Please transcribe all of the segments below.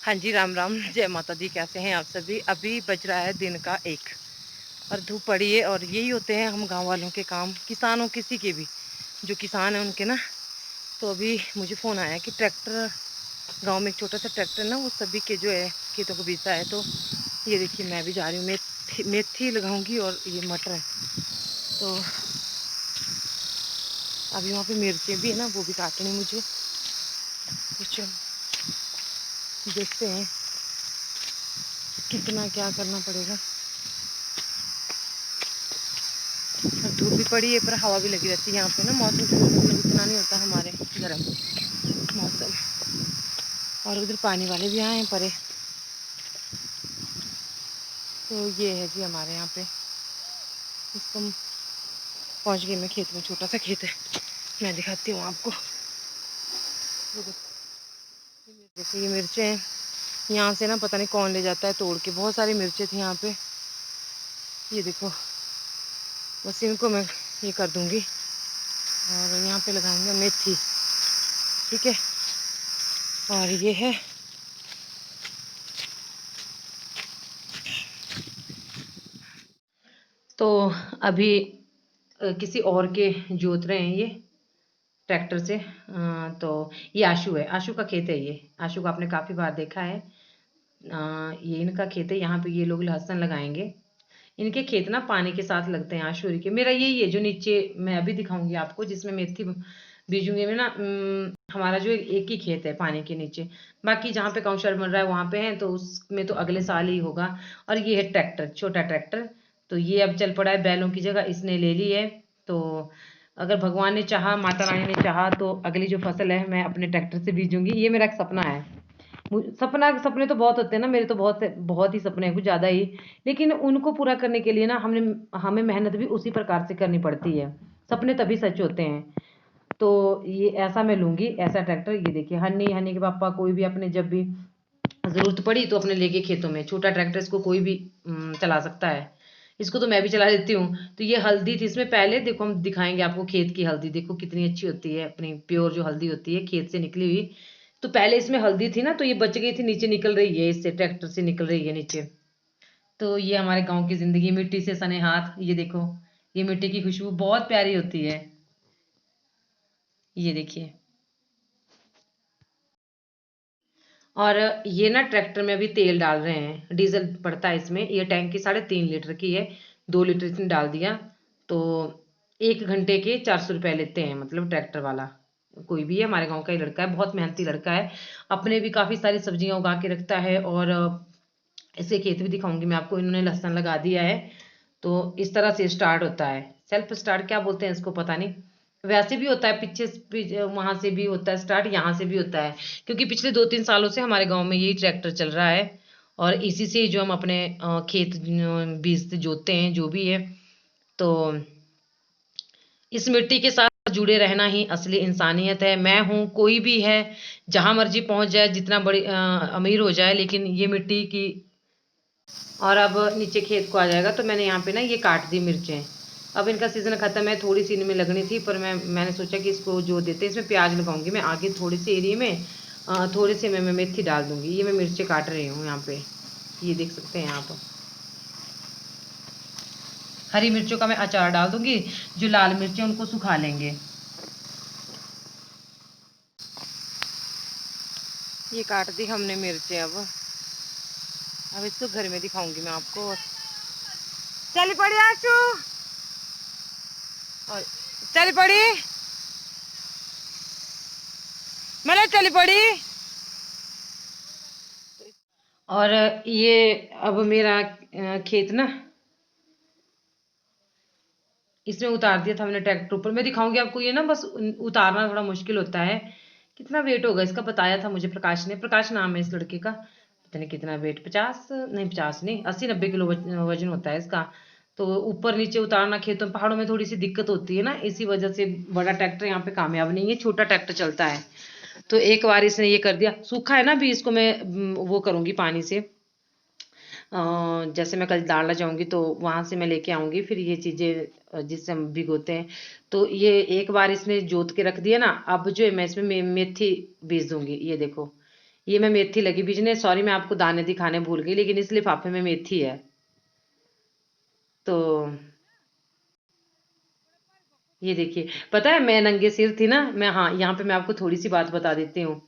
हाँ जी, राम राम, जय माता दी। कैसे हैं आप सभी? अभी बज रहा है दिन का 1 और धूप पड़ी है। और यही होते हैं हम गांव वालों के काम, किसानों किसी के भी, जो किसान हैं उनके ना। तो अभी मुझे फ़ोन आया कि ट्रैक्टर, गांव में एक छोटा सा ट्रैक्टर ना, वो सभी के जो है खेतों को बीता है। तो ये देखिए, मैं भी जा रही हूँ, मेथी लगाऊंगी और ये मटर है। तो अभी वहाँ पे मिर्चें भी है ना, वो भी काटनी मुझे। कुछ देखते हैं कितना क्या करना पड़ेगा। और धूप भी पड़ी है पर हवा भी लगी रहती है यहाँ पे ना। मौसम तो मतलब इतना नहीं होता हमारे गर्म मौसम। और उधर पानी वाले भी आए हैं परे। तो ये है जी हमारे यहाँ पे। इसको पहुँच गई मैं खेत में, छोटा सा खेत है, मैं दिखाती हूँ आपको। जैसे ये मिर्चें हैं, यहाँ से ना पता नहीं कौन ले जाता है तोड़ के। बहुत सारी मिर्चें थी यहाँ पे, ये देखो। बस इनको मैं ये कर दूँगी और यहाँ पे लगाएंगे मेथी, ठीक है। और ये है, तो अभी किसी और के जोत रहे हैं ये ट्रैक्टर से। तो ये आशू है, आशू का खेत है ये। आशू को आपने काफ़ी बार देखा है। ये इनका खेत है। यहाँ पे ये लोग लहसुन लगाएंगे। इनके खेत ना पानी के साथ लगते हैं आशूरी के। मेरा यही है जो नीचे मैं अभी दिखाऊंगी आपको, जिसमें मेथी बीजूंगी में ना। हमारा जो एक ही खेत है पानी के नीचे। बाकी जहाँ पे काउंसलर बन रहा है वहाँ पे है, तो उसमें तो अगले साल ही होगा। और ये है ट्रैक्टर, छोटा ट्रैक्टर। तो ये अब चल पड़ा है, बैलों की जगह इसने ले ली है। तो अगर भगवान ने चाहा, माता रानी ने चाहा, तो अगली जो फसल है मैं अपने ट्रैक्टर से बीजूंगी। ये मेरा एक सपना है। सपने तो बहुत होते हैं ना मेरे, तो बहुत बहुत ही सपने हैं, कुछ ज़्यादा ही। लेकिन उनको पूरा करने के लिए ना हमें मेहनत भी उसी प्रकार से करनी पड़ती है। सपने तभी सच होते हैं। तो ये ऐसा मैं लूँगी, ऐसा ट्रैक्टर। ये देखिए, हनी हनी के पापा कोई भी अपने जब भी ज़रूरत पड़ी तो अपने लेके खेतों में, छोटा ट्रैक्टर, इसको कोई भी चला सकता है। इसको तो मैं भी चला लेती हूँ। तो ये हल्दी थी इसमें पहले, देखो हम दिखाएंगे आपको खेत की हल्दी। देखो कितनी अच्छी होती है, अपनी प्योर जो हल्दी होती है खेत से निकली हुई। तो पहले इसमें हल्दी थी ना, तो ये बच गई थी, नीचे निकल रही है, इससे ट्रैक्टर से निकल रही है नीचे। तो ये हमारे गांव की जिंदगी, मिट्टी से सने हाथ। ये देखो, ये मिट्टी की खुशबू बहुत प्यारी होती है। ये देखिए। और ये ना ट्रैक्टर में अभी तेल डाल रहे हैं, डीजल पड़ता है इसमें। ये टैंकी 3.5 लीटर की है, 2 लीटर इसने डाल दिया। तो 1 घंटे के 400 रुपये लेते हैं, मतलब ट्रैक्टर वाला। कोई भी है, हमारे गांव का ही लड़का है, बहुत मेहनती लड़का है। अपने भी काफ़ी सारी सब्जियां उगा के रखता है। और इसके खेत भी दिखाऊंगी मैं आपको। इन्होंने लहसुन लगा दिया है। तो इस तरह से स्टार्ट होता है। सेल्फ स्टार्ट क्या बोलते हैं इसको, पता नहीं। वैसे भी होता है, पीछे वहां से भी होता है स्टार्ट, यहाँ से भी होता है। क्योंकि पिछले 2-3 सालों से हमारे गांव में यही ट्रैक्टर चल रहा है। और इसी से जो हम अपने खेत बीज से जोतते हैं, जो भी है। तो इस मिट्टी के साथ जुड़े रहना ही असली इंसानियत है। मैं हूँ, कोई भी है, जहां मर्जी पहुंच जाए, जितना बड़ी अमीर हो जाए, लेकिन ये मिट्टी की। और अब नीचे खेत को आ जाएगा। तो मैंने यहाँ पे ना ये काट दी मिर्चें। अब इनका सीज़न ख़त्म है, थोड़ी सी इनमें लगनी थी, पर मैंने सोचा कि इसको जो देते हैं, इसमें प्याज लगाऊंगी मैं आगे थोड़ी सी एरिया में। थोड़ी सी मैं मेथी डाल दूंगी। ये मैं मिर्चें काट रही हूँ यहाँ पे, ये देख सकते हैं आप। हरी मिर्चों का मैं अचार डाल दूंगी। जो लाल मिर्चें उनको सुखा लेंगे। ये काट दी हमने मिर्चें। अब इसको घर में दिखाऊंगी मैं आपको। चल पड़ी आशू, और चल पड़ी, मैंने चली पड़ी। और ये अब मेरा खेत ना, इसमें उतार दिया था मैंने ट्रैक्टर ऊपर। मैं दिखाऊंगी आपको। ये ना बस उतारना थोड़ा मुश्किल होता है। कितना वेट होगा इसका, बताया था मुझे प्रकाश ने। प्रकाश नाम है इस लड़के का। पता नहीं कितना वेट, 50 नहीं, 50 नहीं, 80-90 किलो वजन होता है इसका। तो ऊपर नीचे उतारना, खेतों पहाड़ों में थोड़ी सी दिक्कत होती है ना, इसी वजह से बड़ा ट्रैक्टर यहाँ पे कामयाब नहीं है, छोटा ट्रैक्टर चलता है। तो एक बार इसने ये कर दिया, सूखा है ना, अभी इसको मैं वो करूंगी पानी से। जैसे मैं कल दालना जाऊंगी तो वहां से मैं लेके आऊंगी फिर ये चीजें, जिससे हम भिगोते हैं। तो ये एक बार इसने जोत के रख दिया ना, अब जो है मैं इसमें मेथी बीज दूंगी। ये देखो, ये मैं मेथी लगी बीजने, सॉरी मैं आपको दाने दिखाने भूल गई, लेकिन इस लिफाफे में मेथी है। तो ये देखिए, पता है मैं नंगे सिर थी ना, मैं, हाँ यहाँ पे मैं आपको थोड़ी सी बात बता देती हूँ।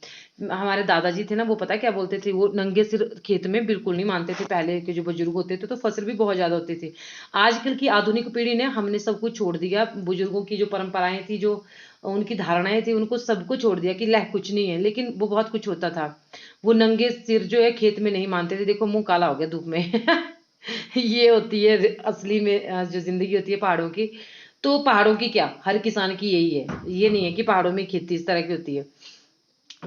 हमारे दादाजी थे ना, वो पता है क्या बोलते थे, वो नंगे सिर खेत में बिल्कुल नहीं मानते थे। पहले के जो बुजुर्ग होते थे तो फसल भी बहुत ज्यादा होती थी। आजकल की आधुनिक पीढ़ी ने, हमने सब कुछ छोड़ दिया, बुजुर्गों की जो परंपराएं थी, जो उनकी धारणाएं थी, उनको सबको छोड़ दिया कि लह कुछ नहीं है, लेकिन वो बहुत कुछ होता था। वो नंगे सिर जो है खेत में नहीं मानते थे। देखो मुंह काला हो गया धूप में। ये होती है असली में जो जिंदगी होती है पहाड़ों की। तो पहाड़ों की क्या, हर किसान की यही है। ये नहीं है कि पहाड़ों में खेती इस तरह की होती है।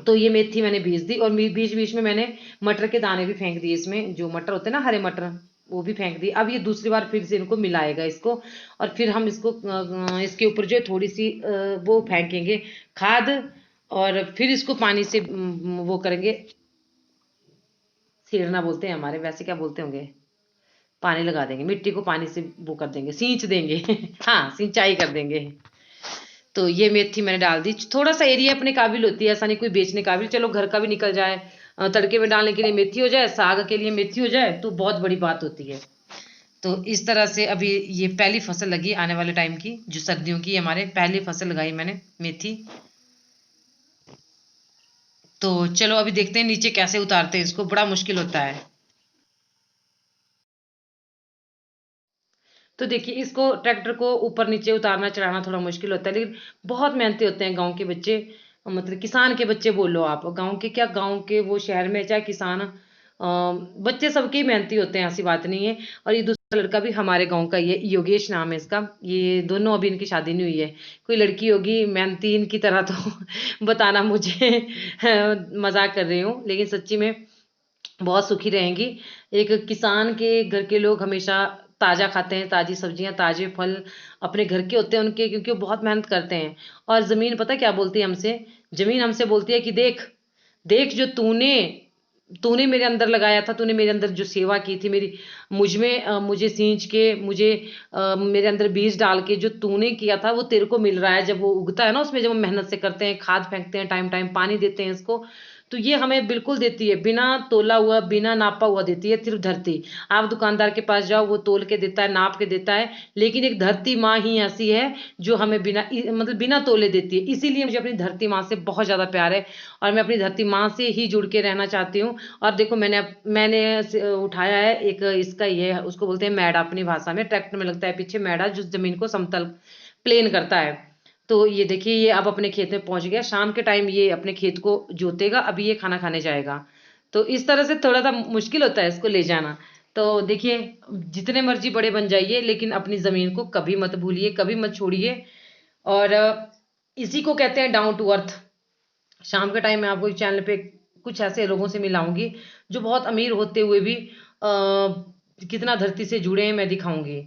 तो ये मेथी मैंने बीज दी, और बीच बीच में मैंने मटर के दाने भी फेंक दिए इसमें, जो मटर होते हैं ना हरे मटर, वो भी फेंक दिए। अब ये दूसरी बार फिर से इनको मिलाएगा इसको, और फिर हम इसको इसके ऊपर जो है थोड़ी सी वो फेंकेंगे खाद, और फिर इसको पानी से वो करेंगे, सीरना बोलते हैं हमारे, वैसे क्या बोलते होंगे, पानी लगा देंगे, मिट्टी को पानी से वो कर देंगे, सींच देंगे। हाँ सिंचाई कर देंगे। तो ये मेथी मैंने डाल दी। थोड़ा सा एरिया अपने काबिल होती है, ऐसा नहीं कोई बेचने काबिल, चलो घर का भी निकल जाए, तड़के में डालने के लिए मेथी हो जाए, साग के लिए मेथी हो जाए, तो बहुत बड़ी बात होती है। तो इस तरह से अभी ये पहली फसल लगी आने वाले टाइम की, जो सर्दियों की हमारे पहली फसल लगाई मैंने मेथी। तो चलो अभी देखते हैं नीचे कैसे उतारते हैं इसको, बड़ा मुश्किल होता है। तो देखिए इसको, ट्रैक्टर को ऊपर नीचे उतारना चढ़ाना थोड़ा मुश्किल होता है, लेकिन बहुत मेहनती होते हैं गांव के बच्चे, मतलब किसान के बच्चे बोलो आप, गांव के क्या, गांव के वो शहर में चाहे किसान, बच्चे सबके ही मेहनती होते हैं, ऐसी बात नहीं है। और ये दूसरा लड़का भी हमारे गांव का ही है, योगेश नाम है इसका। ये दोनों, अभी इनकी शादी नहीं हुई है, कोई लड़की होगी मेहनती इनकी तरह तो बताना मुझे। मजाक कर रही हूँ, लेकिन सच्ची में बहुत सुखी रहेंगी। एक किसान के घर के लोग हमेशा ताजा खाते हैं, ताजी सब्जियां, ताजे फल अपने घर के होते हैं उनके, क्योंकि वो बहुत मेहनत करते हैं। और जमीन पता क्या बोलती है हमसे, जमीन हमसे बोलती है कि देख, देख जो तूने तूने मेरे अंदर लगाया था, तूने मेरे अंदर जो सेवा की थी, मेरी मुझ में मुझे सींच के, मुझे मेरे अंदर बीज डाल के जो तूने किया था, वो तेरे को मिल रहा है। जब वो उगता है ना, उसमें जब हम मेहनत से करते हैं, खाद फेंकते हैं, टाइम टाइम पानी देते हैं इसको, तो ये हमें बिल्कुल देती है, बिना तोला हुआ, बिना नापा हुआ देती है सिर्फ धरती। आप दुकानदार के पास जाओ, वो तोल के देता है, नाप के देता है, लेकिन एक धरती माँ ही ऐसी है जो हमें बिना मतलब बिना तोले देती है। इसीलिए मुझे अपनी धरती माँ से बहुत ज़्यादा प्यार है, और मैं अपनी धरती माँ से ही जुड़ के रहना चाहती हूँ। और देखो मैंने उठाया है एक इसका, ये उसको बोलते हैं मैडा अपनी भाषा में, ट्रैक्टर में लगता है पीछे मैडा, जो जमीन को समतल प्लेन करता है। तो ये देखिए, ये अब अपने खेत में पहुंच गया, शाम के टाइम ये अपने खेत को जोतेगा, अभी ये खाना खाने जाएगा। तो इस तरह से थोड़ा सा मुश्किल होता है इसको ले जाना। तो देखिए, जितने मर्जी बड़े बन जाइए, लेकिन अपनी जमीन को कभी मत भूलिए, कभी मत छोड़िए। और इसी को कहते हैं डाउन टू अर्थ। शाम के टाइम मैं आपको इस चैनल पे कुछ ऐसे लोगों से मिलाऊंगी जो बहुत अमीर होते हुए भी कितना धरती से जुड़े हैं, मैं दिखाऊंगी।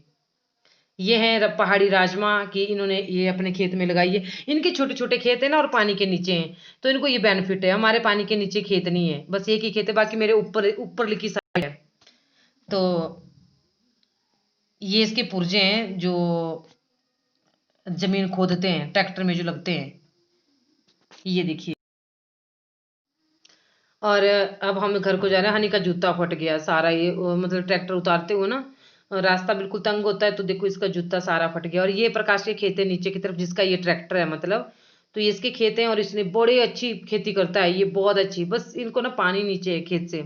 ये हैं पहाड़ी राजमा की, इन्होंने ये अपने खेत में लगाई है। इनके छोटे छोटे खेत है ना, और पानी के नीचे हैं, तो इनको ये बेनिफिट है। हमारे पानी के नीचे खेत नहीं है, बस एक ही खेत है, बाकी मेरे ऊपर ऊपर लिखी साइड है। तो ये इसके पुर्जे हैं जो जमीन खोदते हैं, ट्रैक्टर में जो लगते हैं, ये देखिए। और अब हम घर को जा रहे हैं, हनी का जूता फट गया सारा, ये मतलब ट्रैक्टर उतारते हुए ना, रास्ता बिल्कुल तंग होता है, तो देखो इसका जूता सारा फट गया। और ये प्रकाश के खेत है नीचे की तरफ, जिसका ये ट्रैक्टर है मतलब, तो ये इसके खेत हैं, और इसने बड़े अच्छी खेती करता है ये, बहुत अच्छी, बस इनको ना पानी नीचे है खेत से।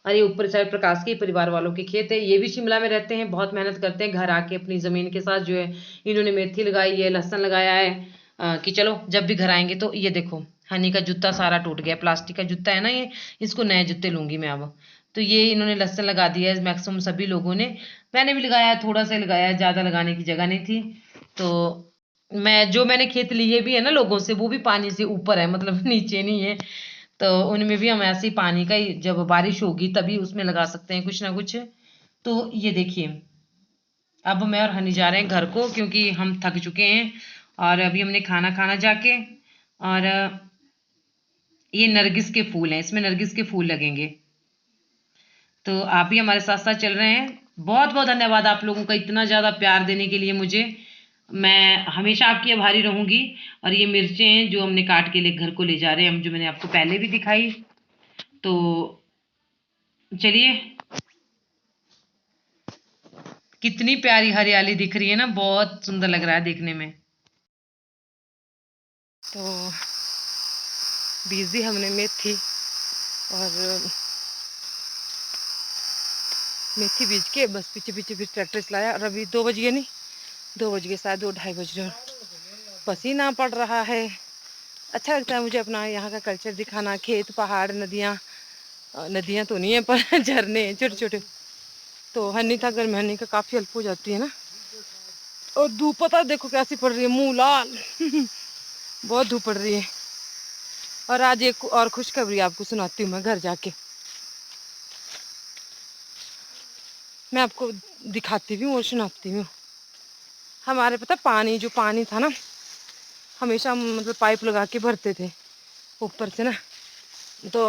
और ये ऊपर साइड प्रकाश के परिवार वालों के खेत है, ये भी शिमला में रहते हैं, बहुत मेहनत करते हैं, घर आके अपनी जमीन के साथ जो है इन्होंने मेथी लगाई है, लहसन लगाया है, कि चलो जब भी घर आएंगे। तो ये देखो, हनी का जूता सारा टूट गया, प्लास्टिक का जूता है ना ये, इसको नए जूते लूंगी मैं अब। तो ये इन्होंने लहसन लगा दिया है मैक्सिमम सभी लोगों ने, मैंने भी लगाया है, थोड़ा सा लगाया है, ज्यादा लगाने की जगह नहीं थी। तो मैंने खेत लिए भी है ना लोगों से, वो भी पानी से ऊपर है, मतलब नीचे नहीं है। तो उनमें भी हम ऐसे ही पानी का ही, जब बारिश होगी तभी उसमें लगा सकते हैं कुछ ना कुछ। तो ये देखिए, अब मैं और हनी जा रहे हैं घर को, क्योंकि हम थक चुके हैं, और अभी हमने खाना खाना जाके। और ये नरगिस के फूल हैं, इसमें नरगिस के फूल लगेंगे। तो आप भी हमारे साथ साथ चल रहे हैं। बहुत बहुत धन्यवाद आप लोगों का इतना ज़्यादा प्यार देने के लिए मुझे, मैं हमेशा आपकी आभारी रहूंगी। और ये मिर्चें हैं जो हमने काट के ले घर को ले जा रहे हैं हम, जो मैंने आपको पहले भी दिखाई। तो चलिए, कितनी प्यारी हरियाली दिख रही है ना, बहुत सुंदर लग रहा है देखने में। तो बीज दी हमने मेथी, और मेथी बीज के बस पीछे पीछे फिर ट्रैक्टर चलाया, और अभी 2 बज गए, नहीं 2 बज गए, शायद 2 ढाई बज रहे। पसीना पड़ रहा है। अच्छा लगता है मुझे अपना यहाँ का कल्चर दिखाना, खेत पहाड़ नदियाँ, नदियाँ तो नहीं है पर झरने छोटे छोटे। तो हनी था, घर में हनी का काफ़ी हेल्प हो जाती है ना। और धूप पता देखो कैसी पड़ रही है, मुँह लाल बहुत धूप पड़ रही है। और आज एक और खुशखबरी आपको सुनाती हूँ मैं घर जाके, मैं आपको दिखाती भी हूँ और सुनाती हूँ। हमारे पता पानी, जो पानी था ना, हमेशा मतलब पाइप लगा के भरते थे ऊपर से ना। तो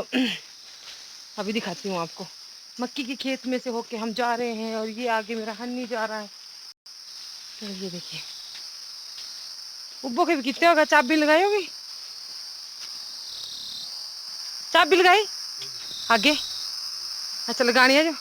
अभी दिखाती हूँ आपको, मक्की के खेत में से होके हम जा रहे हैं, और ये आगे मेरा हन्नी जा रहा है। तो ये देखिए, उब्बो के भी कितने होगा। चाबी लगाई होगी, चाबी लगाई आगे। अच्छा लगानी है जो